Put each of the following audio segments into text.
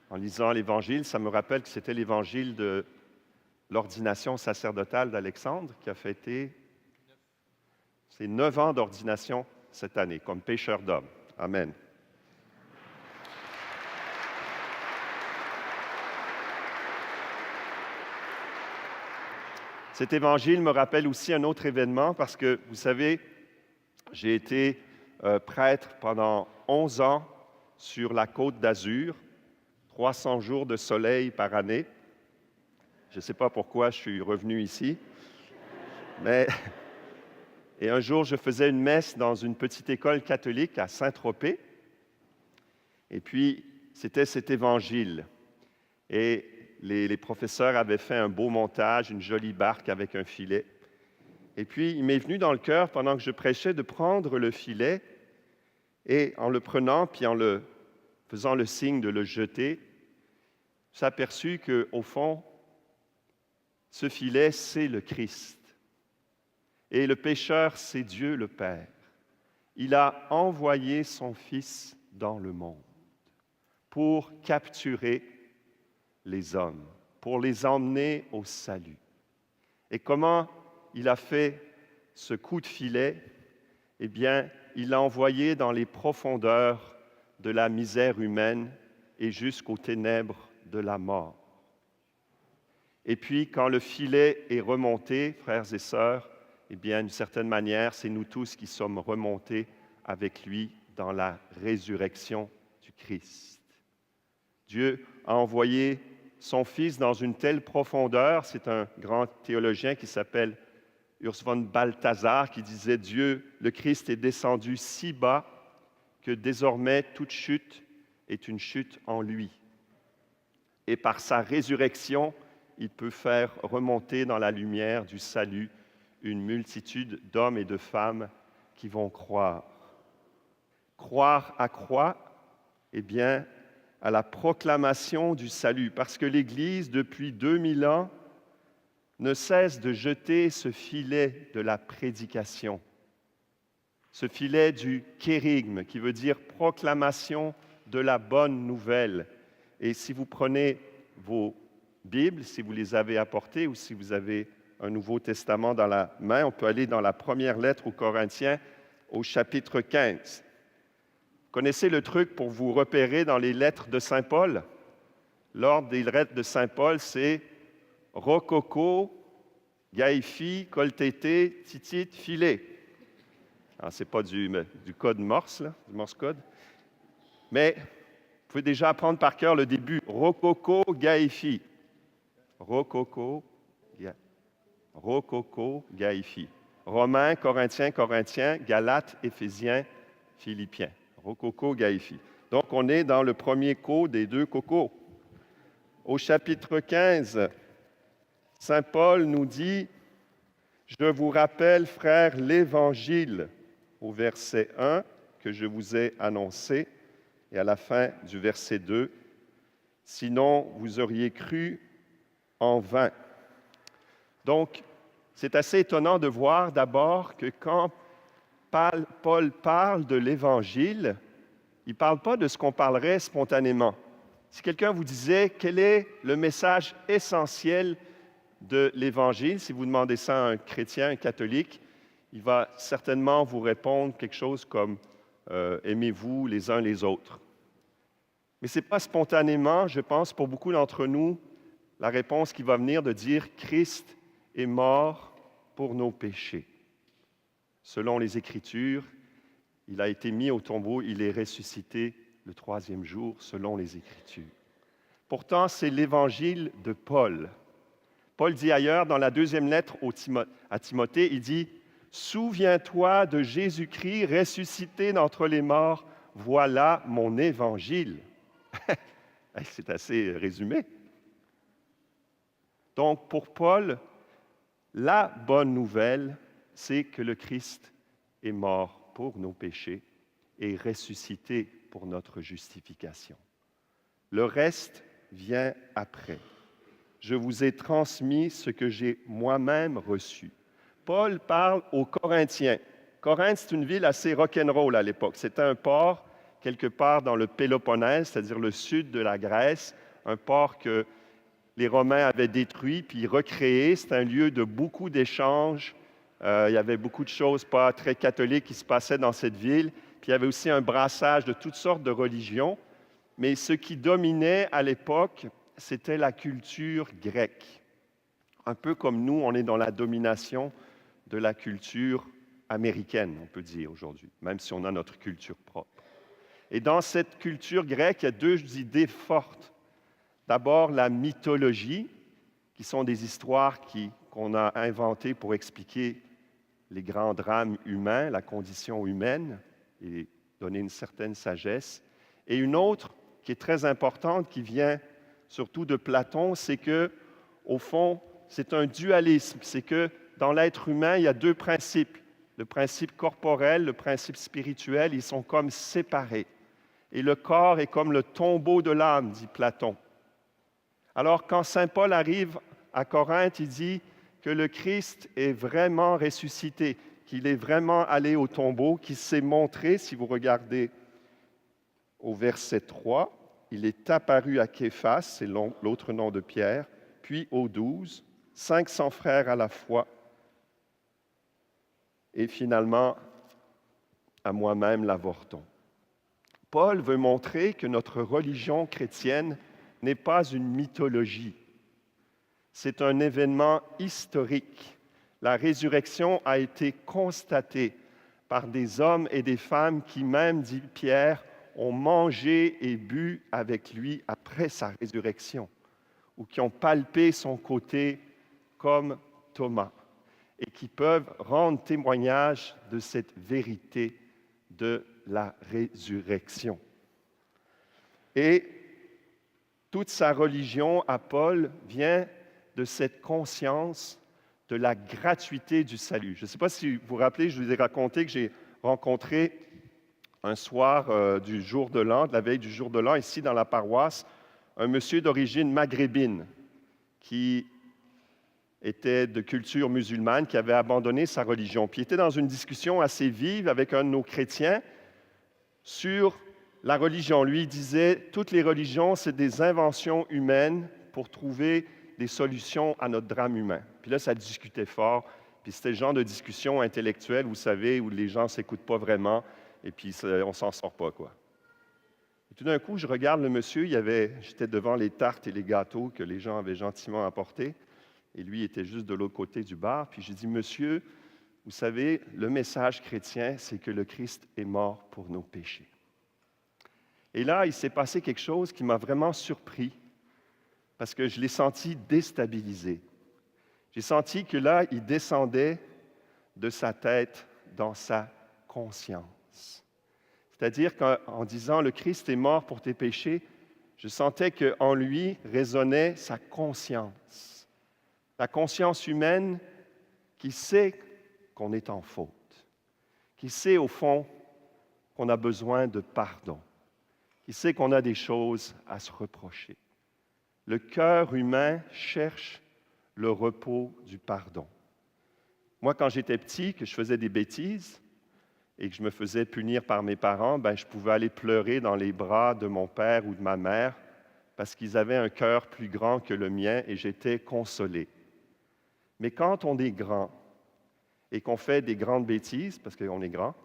En lisant l'Évangile, ça me rappelle que c'était l'Évangile de l'ordination sacerdotale d'Alexandre qui a fêté ses 9 ans d'ordination cette année, comme pécheur d'hommes. Amen. Cet évangile me rappelle aussi un autre événement parce que, vous savez, j'ai été prêtre pendant 11 ans sur la Côte d'Azur, 300 jours de soleil par année. Je ne sais pas pourquoi je suis revenu ici, mais... Et un jour, je faisais une messe dans une petite école catholique à Saint-Tropez. Et puis, c'était cet évangile. Et les professeurs avaient fait un beau montage, une jolie barque avec un filet. Et puis, il m'est venu dans le cœur, pendant que je prêchais, de prendre le filet et en le prenant, puis en le faisant le signe de le jeter, j'ai aperçu qu'au fond, ce filet, c'est le Christ. Et le pécheur, c'est Dieu le Père. Il a envoyé son Fils dans le monde pour capturer les hommes, pour les emmener au salut. Et comment il a fait ce coup de filet? Eh bien, il l'a envoyé dans les profondeurs de la misère humaine et jusqu'aux ténèbres de la mort. Et puis, quand le filet est remonté, frères et sœurs, eh bien, d'une certaine manière, c'est nous tous qui sommes remontés avec lui dans la résurrection du Christ. Dieu a envoyé son Fils dans une telle profondeur, c'est un grand théologien qui s'appelle Urs von Balthasar qui disait « Dieu, le Christ est descendu si bas que désormais toute chute est une chute en lui. Et par sa résurrection, il peut faire remonter dans la lumière du salut une multitude d'hommes et de femmes qui vont croire. Croire à quoi? Eh bien, à la proclamation du salut, parce que l'Église, depuis 2000 ans, ne cesse de jeter ce filet de la prédication, ce filet du kérygme, qui veut dire proclamation de la bonne nouvelle. Et si vous prenez vos Bibles, si vous les avez apportées ou si vous avez un Nouveau Testament dans la main, on peut aller dans la première lettre aux Corinthiens, au chapitre 15. Vous connaissez le truc pour vous repérer dans les lettres de Saint Paul? L'ordre des lettres de Saint Paul, c'est rococo, gaïphi, coltété, titite, filet. Alors, ce n'est pas du code morse, là, du morse code. Mais vous pouvez déjà apprendre par cœur le début. Rococo, gaïphi. Rococo, gaïphi. Romains, Corinthiens, Galates, Éphésiens, Philippiens. Rococo, gaïphi. Donc, on est dans le premier co des deux cocos. Au chapitre 15, Saint Paul nous dit « Je vous rappelle, frères, l'Évangile » au verset 1 que je vous ai annoncé et à la fin du verset 2 « Sinon, vous auriez cru en vain. » Donc, c'est assez étonnant de voir d'abord que quand Paul parle de l'Évangile, il ne parle pas de ce qu'on parlerait spontanément. Si quelqu'un vous disait quel est le message essentiel de l'Évangile, si vous demandez ça à un chrétien, un catholique, il va certainement vous répondre quelque chose comme aimez-vous les uns les autres. Mais ce n'est pas spontanément, je pense, pour beaucoup d'entre nous, la réponse qui va venir de dire Christ est mort pour nos péchés. Selon les Écritures, il a été mis au tombeau, il est ressuscité le 3e jour, selon les Écritures. Pourtant, c'est l'Évangile de Paul. Paul dit ailleurs, dans la 2e lettre à Timothée, il dit « Souviens-toi de Jésus-Christ ressuscité d'entre les morts, voilà mon Évangile. » C'est assez résumé. Donc, pour Paul, la bonne nouvelle, c'est que le Christ est mort pour nos péchés et ressuscité pour notre justification. Le reste vient après. Je vous ai transmis ce que j'ai moi-même reçu. Paul parle aux Corinthiens. Corinthe, c'est une ville assez rock'n'roll à l'époque. C'était un port quelque part dans le Péloponnèse, c'est-à-dire le sud de la Grèce, un port que les Romains avaient détruit puis recréé. C'est un lieu de beaucoup d'échanges. Il y avait beaucoup de choses pas très catholiques qui se passaient dans cette ville. Puis il y avait aussi un brassage de toutes sortes de religions. Mais ce qui dominait à l'époque, c'était la culture grecque. Un peu comme nous, on est dans la domination de la culture américaine, on peut dire aujourd'hui, même si on a notre culture propre. Et dans cette culture grecque, il y a deux idées fortes. D'abord, la mythologie, qui sont des histoires qu'on a inventées pour expliquer les grands drames humains, la condition humaine, et donner une certaine sagesse. Et une autre qui est très importante, qui vient surtout de Platon, c'est que, au fond, c'est un dualisme. C'est que dans l'être humain, il y a deux principes. Le principe corporel, le principe spirituel, ils sont comme séparés. Et le corps est comme le tombeau de l'âme, dit Platon. Alors, quand saint Paul arrive à Corinthe, il dit que le Christ est vraiment ressuscité, qu'il est vraiment allé au tombeau, qu'il s'est montré, si vous regardez au verset 3, il est apparu à Képhas, c'est l'autre nom de Pierre, puis aux 12, 500 frères à la fois, et finalement à moi-même l'avorton. Paul veut montrer que notre religion chrétienne n'est pas une mythologie. C'est un événement historique. La résurrection a été constatée par des hommes et des femmes qui, même, dit Pierre, ont mangé et bu avec lui après sa résurrection, ou qui ont palpé son côté comme Thomas, et qui peuvent rendre témoignage de cette vérité de la résurrection. Et toute sa religion à Paul vient de cette conscience de la gratuité du salut. Je ne sais pas si vous vous rappelez, je vous ai raconté que j'ai rencontré un soir du jour de l'an, de la veille du jour de l'an, ici dans la paroisse, un monsieur d'origine maghrébine qui était de culture musulmane, qui avait abandonné sa religion. Puis il était dans une discussion assez vive avec un de nos chrétiens sur la religion. Lui, il disait, toutes les religions, c'est des inventions humaines pour trouver des solutions à notre drame humain. Puis là, ça discutait fort. Puis c'était le genre de discussion intellectuelle, vous savez, où les gens ne s'écoutent pas vraiment, et puis on ne s'en sort pas, quoi. Et tout d'un coup, je regarde le monsieur, j'étais devant les tartes et les gâteaux que les gens avaient gentiment apportés, et lui était juste de l'autre côté du bar. Puis j'ai dit, monsieur, vous savez, le message chrétien, c'est que le Christ est mort pour nos péchés. Et là, il s'est passé quelque chose qui m'a vraiment surpris, parce que je l'ai senti déstabilisé. J'ai senti que là, il descendait de sa tête dans sa conscience. C'est-à-dire qu'en disant « le Christ est mort pour tes péchés », je sentais qu'en lui résonnait sa conscience. La conscience humaine qui sait qu'on est en faute, qui sait au fond qu'on a besoin de pardon, qui sait qu'on a des choses à se reprocher. Le cœur humain cherche le repos du pardon. Moi, quand j'étais petit, que je faisais des bêtises et que je me faisais punir par mes parents, je pouvais aller pleurer dans les bras de mon père ou de ma mère parce qu'ils avaient un cœur plus grand que le mien et j'étais consolé. Mais quand on est grand et qu'on fait des grandes bêtises, parce qu'on est grand,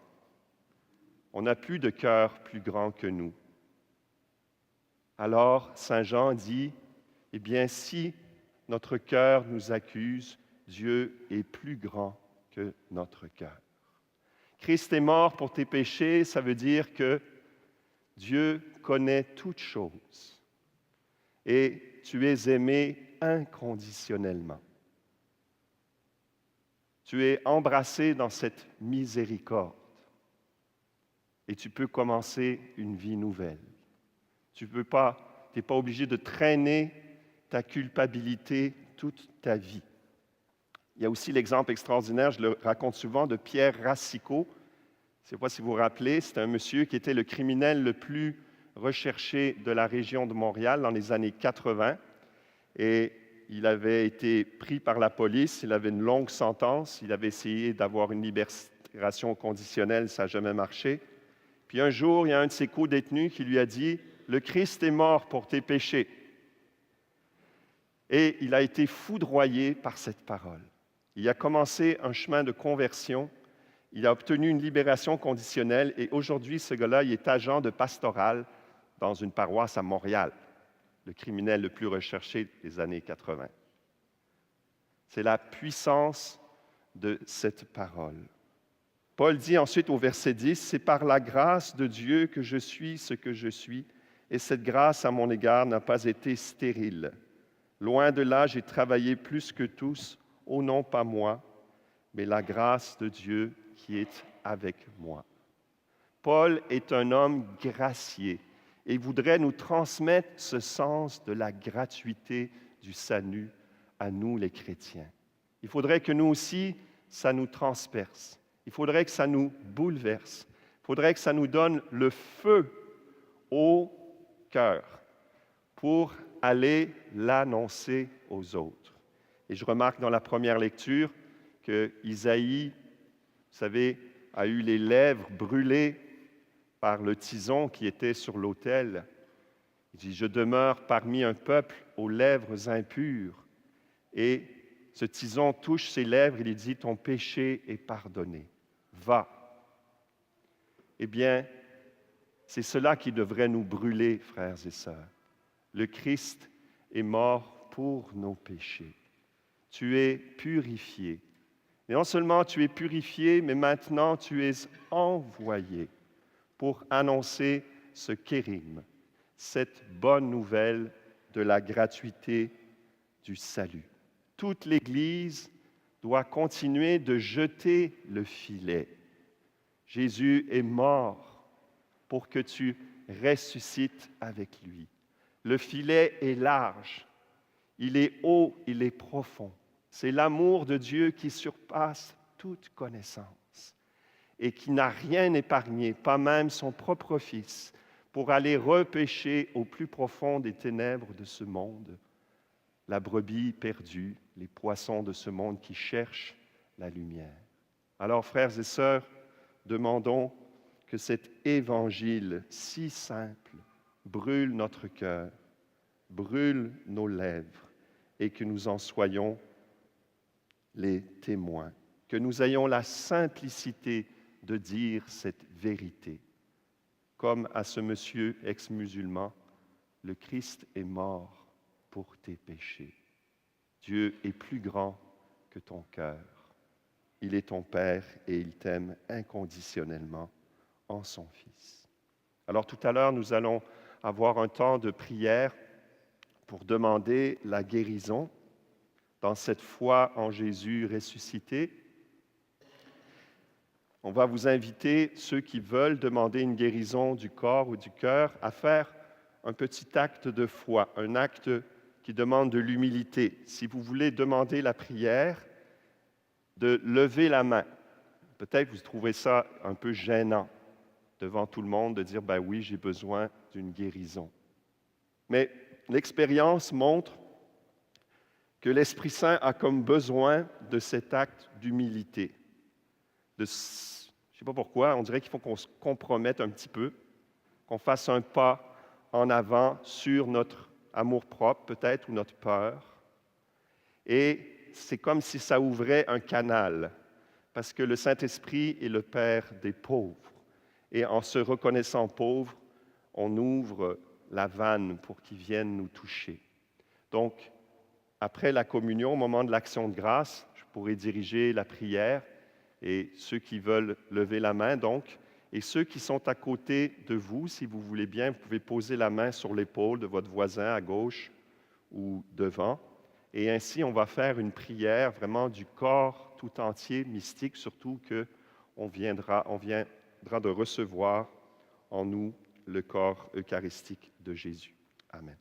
on n'a plus de cœur plus grand que nous. Alors, Saint Jean dit, eh bien, si notre cœur nous accuse, Dieu est plus grand que notre cœur. Christ est mort pour tes péchés, ça veut dire que Dieu connaît toutes choses et tu es aimé inconditionnellement. Tu es embrassé dans cette miséricorde et tu peux commencer une vie nouvelle. Tu n'es pas obligé de traîner ta culpabilité toute ta vie. Il y a aussi l'exemple extraordinaire, je le raconte souvent, de Pierre Racicot. Je ne sais pas si vous vous rappelez, c'est un monsieur qui était le criminel le plus recherché de la région de Montréal dans les années 80. Et il avait été pris par la police, il avait une longue sentence, il avait essayé d'avoir une libération conditionnelle, ça n'a jamais marché. Puis Puis un jour, il y a un de ses co-détenus qui lui a dit, « Le Christ est mort pour tes péchés. » Et il a été foudroyé par cette parole. Il a commencé un chemin de conversion. Il a obtenu une libération conditionnelle et aujourd'hui, ce gars-là, il est agent de pastoral dans une paroisse à Montréal, le criminel le plus recherché des années 80. C'est la puissance de cette parole. Paul dit ensuite au verset 10, « C'est par la grâce de Dieu que je suis ce que je suis, et cette grâce à mon égard n'a pas été stérile. Loin de là, j'ai travaillé plus que tous, oh non pas moi, mais la grâce de Dieu qui est avec moi. » Paul est un homme gracié et voudrait nous transmettre ce sens de la gratuité du salut à nous les chrétiens. Il faudrait que nous aussi, ça nous transperce. Il faudrait que ça nous bouleverse. Il faudrait que ça nous donne le feu au cœur pour aller l'annoncer aux autres. Et je remarque dans la première lecture que Isaïe, vous savez, a eu les lèvres brûlées par le tison qui était sur l'autel. Il dit, « Je demeure parmi un peuple aux lèvres impures. » Et ce tison touche ses lèvres, il dit, « Ton péché est pardonné. Va. » Eh bien, c'est cela qui devrait nous brûler, frères et sœurs. Le Christ est mort pour nos péchés. Tu es purifié. Et non seulement tu es purifié, mais maintenant tu es envoyé pour annoncer ce kérim, cette bonne nouvelle de la gratuité du salut. Toute l'Église doit continuer de jeter le filet. Jésus est mort pour que tu ressuscites avec lui. Le filet est large, il est haut, il est profond. C'est l'amour de Dieu qui surpasse toute connaissance et qui n'a rien épargné, pas même son propre Fils, pour aller repêcher au plus profond des ténèbres de ce monde la brebis perdue, les poissons de ce monde qui cherchent la lumière. Alors, frères et sœurs, demandons que cet évangile si simple brûle notre cœur, brûle nos lèvres et que nous en soyons les témoins, que nous ayons la simplicité de dire cette vérité. Comme à ce monsieur ex-musulman, le Christ est mort pour tes péchés. Dieu est plus grand que ton cœur. Il est ton Père et il t'aime inconditionnellement en son Fils. Alors tout à l'heure, nous allons avoir un temps de prière pour demander la guérison dans cette foi en Jésus ressuscité. On va vous inviter, ceux qui veulent demander une guérison du corps ou du cœur, à faire un petit acte de foi, un acte qui demande de l'humilité. Si vous voulez demander la prière, de lever la main. Peut-être vous trouvez ça un peu gênant devant tout le monde de dire, ben oui, j'ai besoin d'une guérison. Mais l'expérience montre que l'Esprit Saint a comme besoin de cet acte d'humilité. Je ne sais pas pourquoi, on dirait qu'il faut qu'on se compromette un petit peu, qu'on fasse un pas en avant sur notre amour-propre peut-être ou notre peur. Et c'est comme si ça ouvrait un canal, parce que le Saint-Esprit est le Père des pauvres. Et en se reconnaissant pauvres, on ouvre la vanne pour qu'ils viennent nous toucher. Donc, après la communion, au moment de l'action de grâce, je pourrai diriger la prière et ceux qui veulent lever la main, donc, et ceux qui sont à côté de vous, si vous voulez bien, vous pouvez poser la main sur l'épaule de votre voisin à gauche ou devant. Et ainsi, on va faire une prière vraiment du corps tout entier, mystique, surtout qu'on viendra de recevoir en nous le corps eucharistique de Jésus. Amen.